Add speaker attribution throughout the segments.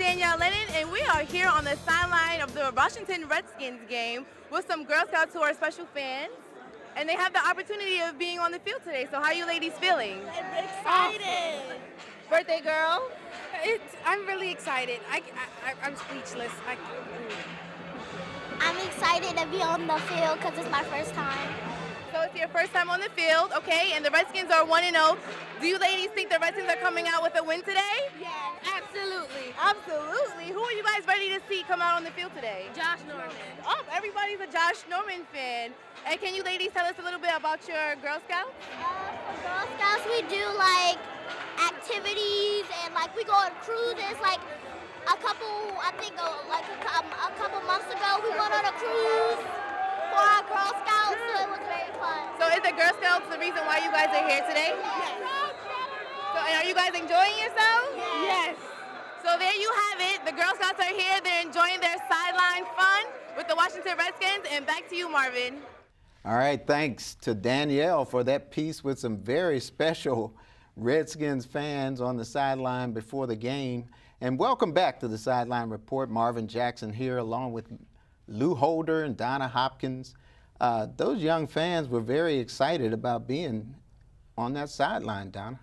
Speaker 1: Danielle Lennon, and we are here on the sideline of the Washington Redskins game with some Girl Scouts who are special fans, and they have the opportunity of being on the field today. So how are you ladies feeling?
Speaker 2: I'm excited.
Speaker 1: Birthday girl?
Speaker 2: I'm really excited. I'm speechless.
Speaker 3: I'm excited to be on the field because it's my first time.
Speaker 1: So it's your first time on the field, okay, and the Redskins are 1-0. Do you ladies think the Redskins are coming out with a win today?
Speaker 2: Yes, absolutely.
Speaker 1: Absolutely. Who are you guys ready to see come out on the field today?
Speaker 2: Josh Norman.
Speaker 1: Oh, everybody's a Josh Norman fan. And can you ladies tell us a little bit about your Girl Scouts?
Speaker 3: For Girl Scouts, we do like activities and like we go on cruises. Like a couple months ago, we went on a cruise for our Girl Scouts, so it was very fun.
Speaker 1: So is the Girl Scouts the reason why you guys are here today?
Speaker 3: Yes.
Speaker 1: So, and are you guys enjoying yourselves?
Speaker 3: Yes.
Speaker 1: So there you have it. The Girl Scouts are here. They're enjoying their sideline fun with the Washington Redskins. And back to you, Marvin.
Speaker 4: All right, thanks to Danielle for that piece with some very special Redskins fans on the sideline before the game. And welcome back to the Sideline Report. Marvin Jackson here along with Lou Holder and Donna Hopkins. Those young fans were very excited about being on that sideline, Donna.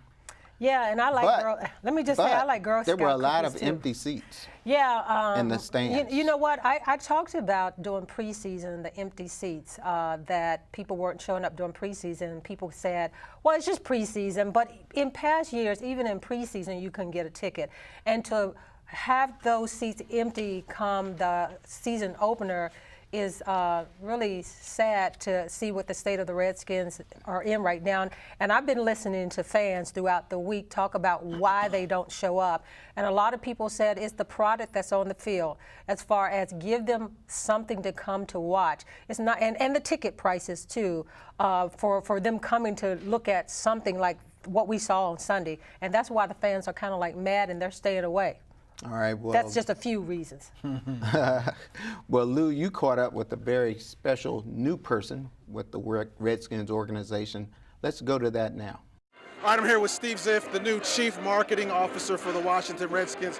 Speaker 5: Yeah, and I like let me just say I like Girl Scout
Speaker 4: there were a lot of
Speaker 5: cookies, too.
Speaker 4: empty seats.
Speaker 5: Yeah,
Speaker 4: in the stands.
Speaker 5: You know what? I talked about during preseason, the empty seats, that people weren't showing up during preseason. People said, well, it's just preseason. But in past years, even in preseason, you couldn't get a ticket. And to have those seats empty come the season opener is really sad to see what the state of the Redskins are in right now. And I've been listening to fans throughout the week talk about why they don't show up. And a lot of people said it's the product that's on the field, as far as give them something to come to watch. It's not, and the ticket prices too, for them coming to look at something like what we saw on Sunday. And that's why the fans are kind of like mad and they're staying away.
Speaker 4: All right, well,
Speaker 5: that's just a few reasons.
Speaker 4: Well, Lou, you caught up with a very special new person with the Redskins organization. Let's go to that now.
Speaker 6: All right, I'm here with Steve Ziff, the new Chief Marketing Officer for the Washington Redskins.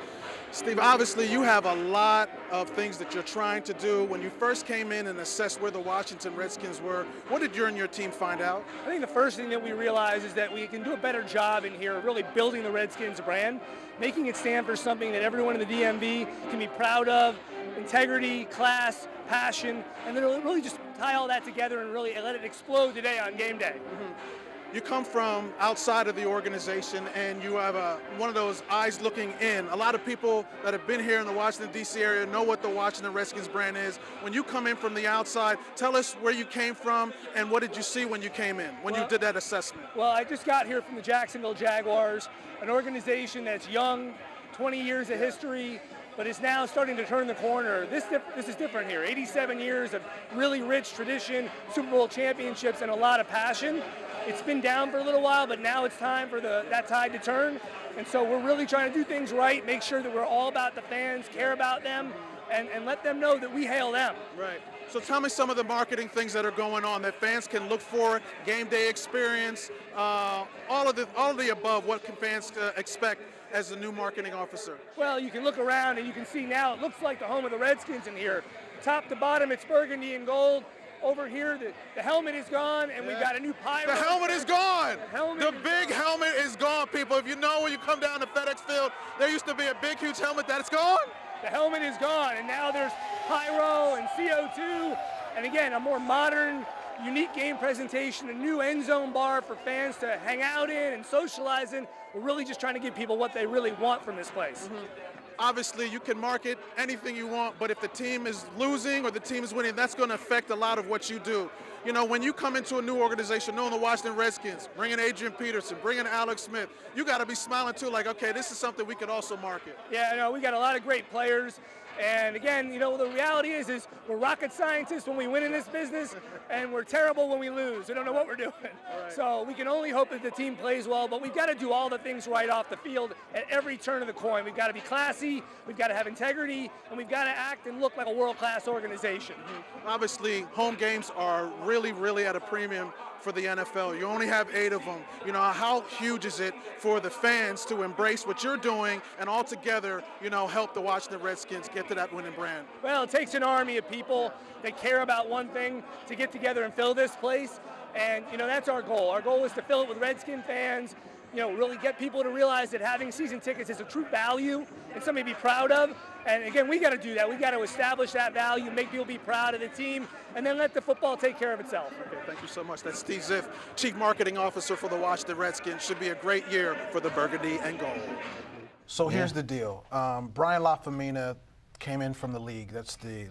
Speaker 6: Steve, obviously you have a lot of things that you're trying to do. When you first came in and assessed where the Washington Redskins were, what did you and your team find out?
Speaker 7: I think the first thing that we realized is that we can do a better job in here of really building the Redskins brand, making it stand for something that everyone in the DMV can be proud of, integrity, class, passion, and then really just tie all that together and really let it explode today on game day.
Speaker 6: Mm-hmm. You come from outside of the organization and you have one of those eyes looking in. A lot of people that have been here in the Washington, D.C. area know what the Washington Redskins brand is. When you come in from the outside, tell us where you came from and what did you see when you came in, when you did that assessment?
Speaker 7: Well, I just got here from the Jacksonville Jaguars, an organization that's young, 20 years of history, but it's now starting to turn the corner. This is different here. 87 years of really rich tradition, Super Bowl championships, and a lot of passion. It's been down for a little while, but now it's time for that tide to turn. And so we're really trying to do things right, make sure that we're all about the fans, care about them, and let them know that we hail them.
Speaker 6: Right. So tell me some of the marketing things that are going on that fans can look for, game day experience, all of the above. What can fans expect as a new marketing officer?
Speaker 7: Well, you can look around and you can see now it looks like the home of the Redskins in here. Top to bottom, it's burgundy and gold. Over here, the helmet is gone, and we've got a new pyro.
Speaker 6: The helmet is gone.
Speaker 7: The
Speaker 6: big helmet is gone, people. If you know when you come down to FedEx Field, there used to be a big, huge helmet. That's gone.
Speaker 7: The helmet is gone, and now there's pyro and CO2, and again, a more modern, unique game presentation, a new end zone bar for fans to hang out in and socialize in. We're really just trying to give people what they really want from this place.
Speaker 6: Mm-hmm. Obviously, you can market anything you want, but if the team is losing or the team is winning, that's going to affect a lot of what you do. You know, when you come into a new organization, knowing the Washington Redskins, bringing Adrian Peterson, bringing Alex Smith, you got to be smiling too, like, okay, this is something we could also market.
Speaker 7: Yeah, no, we got a lot of great players. And again, you know, the reality is we're rocket scientists when we win in this business, and we're terrible when we lose. We don't know what we're doing. Right. So we can only hope that the team plays well, but we've got to do all the things right off the field at every turn of the coin. We've got to be classy, we've got to have integrity, and we've got to act and look like a world-class organization.
Speaker 6: Mm-hmm. Obviously, home games are really, really at a premium for the NFL. You only have 8 of them. You know, how huge is it for the fans to embrace what you're doing and all together, you know, help the Washington Redskins get to that winning brand?
Speaker 7: Well, it takes an army of people that care about one thing to get together and fill this place. And, you know, that's our goal. Our goal is to fill it with Redskin fans, you know, really get people to realize that having season tickets is a true value and something to be proud of. And again, we got to do that. We got to establish that value, make people be proud of the team, and then let the football take care of itself.
Speaker 6: Okay, thank you so much. That's Steve Ziff, Chief Marketing Officer for the Washington Redskins. Should be a great year for the Burgundy and Gold.
Speaker 8: So here's the deal. Brian LaFemina came in from the league. That's the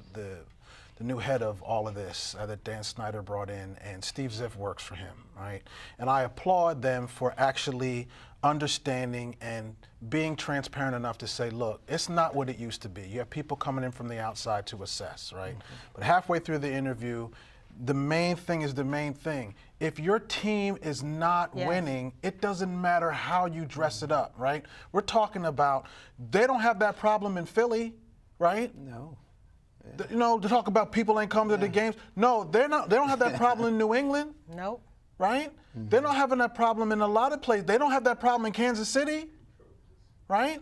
Speaker 8: new head of all of this that Dan Snyder brought in, and Steve Ziff works for him, right? And I applaud them for actually understanding and being transparent enough to say, look, it's not what it used to be. You have people coming in from the outside to assess, right? But halfway through the interview, the main thing is the main thing. If your team is not winning, it doesn't matter how you dress it up, right? We're talking about, they don't have that problem in Philly, right?
Speaker 4: No.
Speaker 8: You know, to talk about people ain't coming to the games. No, they're not. They don't have that problem in New England.
Speaker 5: Nope.
Speaker 8: Right? They're not having that problem in a lot of places. They don't have that problem in Kansas City. Right?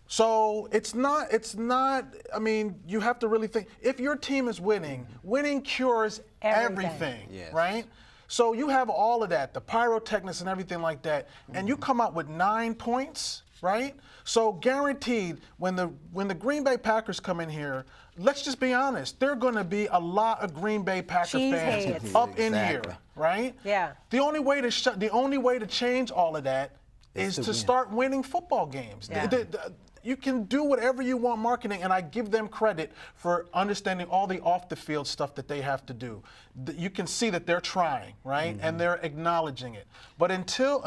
Speaker 8: So it's not, I mean, you have to really think, if your team is winning, winning cures everything.
Speaker 4: Yes.
Speaker 8: Right? So you have all of that, the pyrotechnics and everything like that, and you come out with 9 points, right? So guaranteed, when the Green Bay Packers come in here, let's just be honest, there are going to be a lot of Green Bay Packer fans
Speaker 5: Cheeseheads.
Speaker 8: up in here, right?
Speaker 5: Yeah.
Speaker 8: The only way to change all of that is to start winning football games.
Speaker 5: Yeah.
Speaker 8: You can do whatever you want marketing, and I give them credit for understanding all the off-the-field stuff that they have to do. You can see that they're trying, right? And they're acknowledging it. But until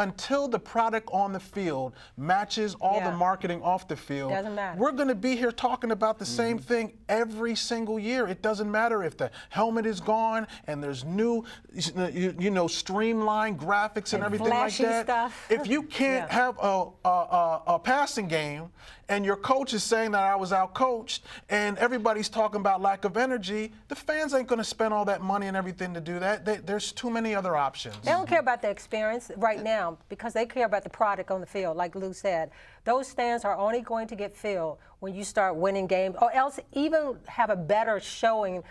Speaker 8: the product on the field matches all the marketing off the field,
Speaker 5: doesn't matter.
Speaker 8: We're going to be here talking about the same thing every single year. It doesn't matter if the helmet is gone and there's new, you know, streamlined graphics and everything like
Speaker 5: flashy
Speaker 8: that.
Speaker 5: stuff.
Speaker 8: If you can't have a passing game, and your coach is saying that I was out-coached, and everybody's talking about lack of energy, the fans ain't going to spend all that money and everything to do that. There's too many other options.
Speaker 5: They don't care about the experience right now because they care about the product on the field, like Lou said. Those stands are only going to get filled when you start winning games, or else even have a better showing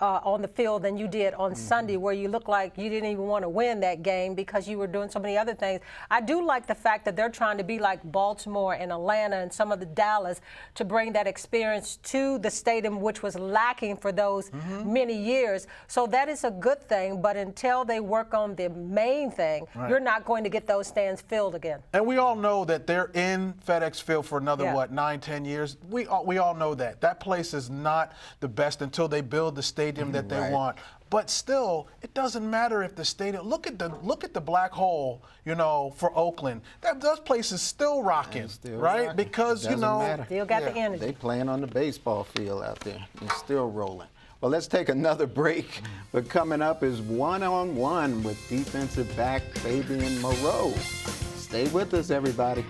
Speaker 5: on the field than you did on Sunday, where you look like you didn't even want to win that game because you were doing so many other things. I do like the fact that they're trying to be like Baltimore and Atlanta and some of the Dallas to bring that experience to the stadium, which was lacking for those many years. So that is a good thing, but until they work on the main thing, you're not going to get those stands filled again.
Speaker 8: And we all know that they're in FedEx Field for another, 9, 10 years. We all know that. That place is not the best until they build the stadium that they want. But still, it doesn't matter if the stadium. Look at the black hole, you know, for Oakland. Those places still rocking, right?
Speaker 4: Rocking.
Speaker 8: Because you know,
Speaker 4: matter.
Speaker 5: Still got the energy.
Speaker 4: They playing on the baseball field out there and still rolling. Well, let's take another break. But coming up is one-on-one with defensive back Fabian Moreau. Stay with us, everybody.